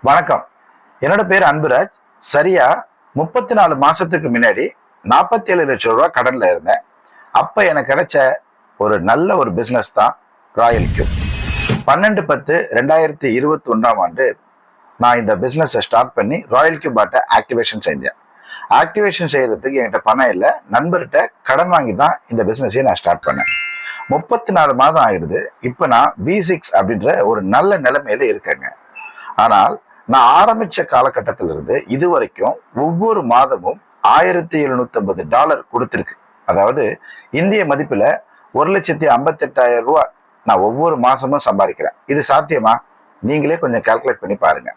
வணக்கம். என்னோட பேர் அன்புராஜ். சரியா 34 மாசத்துக்கு முன்னாடி 47 லட்சம் ரூபாய் கடன்ல இருந்தேன். அப்ப எனக்கு கிடைச்ச ஒரு நல்ல ஒரு பிசினஸ் தான் ராயல் கியூப். 12/10/2021 நான் இந்த பிசினஸை ஸ்டார்ட் பண்ணி ராயல் கியூப் பாட்டை ஆக்டிவேஷன் செஞ்சேன். ஆக்டிவேஷன் செய்யறதுக்கு என்கிட்ட பணம் இல்லை, நண்பர்கிட்ட கடன் வாங்கி தான் இந்த பிசினஸையே நான் ஸ்டார்ட் பண்ணேன். 34 மாதம் ஆயிடுது. இப்ப நான் V6 அப்படின்ற ஒரு நல்ல நிலைமையில இருக்கேங்க. ஆனால் நான் ஆரம்பிச்ச காலகட்டத்திலிருந்து இது வரைக்கும் ஒவ்வொரு மாதமும் $1750 கொடுத்திருக்கு. அதாவது இந்திய மதிப்புல 1,58,000 ரூபாய் நான் ஒவ்வொரு மாசமும் சம்பாதிக்கிறேன். இது சாத்தியமா? நீங்களே கொஞ்சம் கால்குலேட் பண்ணி பாருங்க.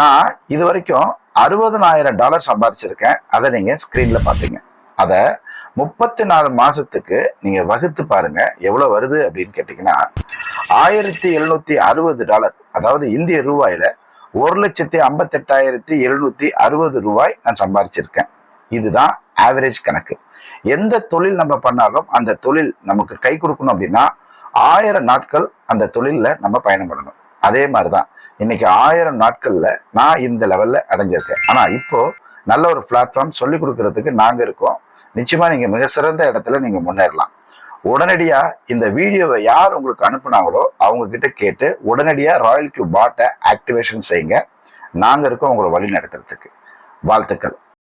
நான் இது வரைக்கும் $60,000 சம்பாதிச்சிருக்கேன். அதை நீங்க ஸ்கிரீன்ல பாத்தீங்க. அத 34 மாசத்துக்கு நீங்க வகுத்து பாருங்க எவ்வளவு வருது அப்படின்னு கேட்டீங்கன்னா $1,760, அதாவது இந்திய ரூபாயில 1,58,760 ரூபாய் நான் சம்பாதிச்சிருக்கேன். இதுதான் ஆவரேஜ் கணக்கு. எந்த தொழில் நம்ம பண்ணாலும் அந்த தொழில் நமக்கு கை கொடுக்கணும் அப்படின்னா 1000 நாட்கள் அந்த தொழில்ல நம்ம பயணம் பண்ணணும். அதே மாதிரிதான் இன்னைக்கு 1000 நாட்கள்ல நான் இந்த லெவல்ல அடைஞ்சிருக்கேன். ஆனா இப்போ நல்ல ஒரு பிளாட்ஃபார்ம் சொல்லி கொடுக்கறதுக்கு நாங்க இருக்கோம். நிச்சயமா நீங்க மிக சிறந்த இடத்துல நீங்க முன்னேறலாம். உடனடியா இந்த வீடியோவை யார் உங்களுக்கு அனுப்புனாங்களோ அவங்க கிட்ட கேட்டு உடனடியா ராயல் கியூப் பாட்டை ஆக்டிவேஷன் செய்யுங்க. நாங்க இருக்கோம் உங்களை வழி நடத்துறதுக்கு. வாழ்த்துக்கள்.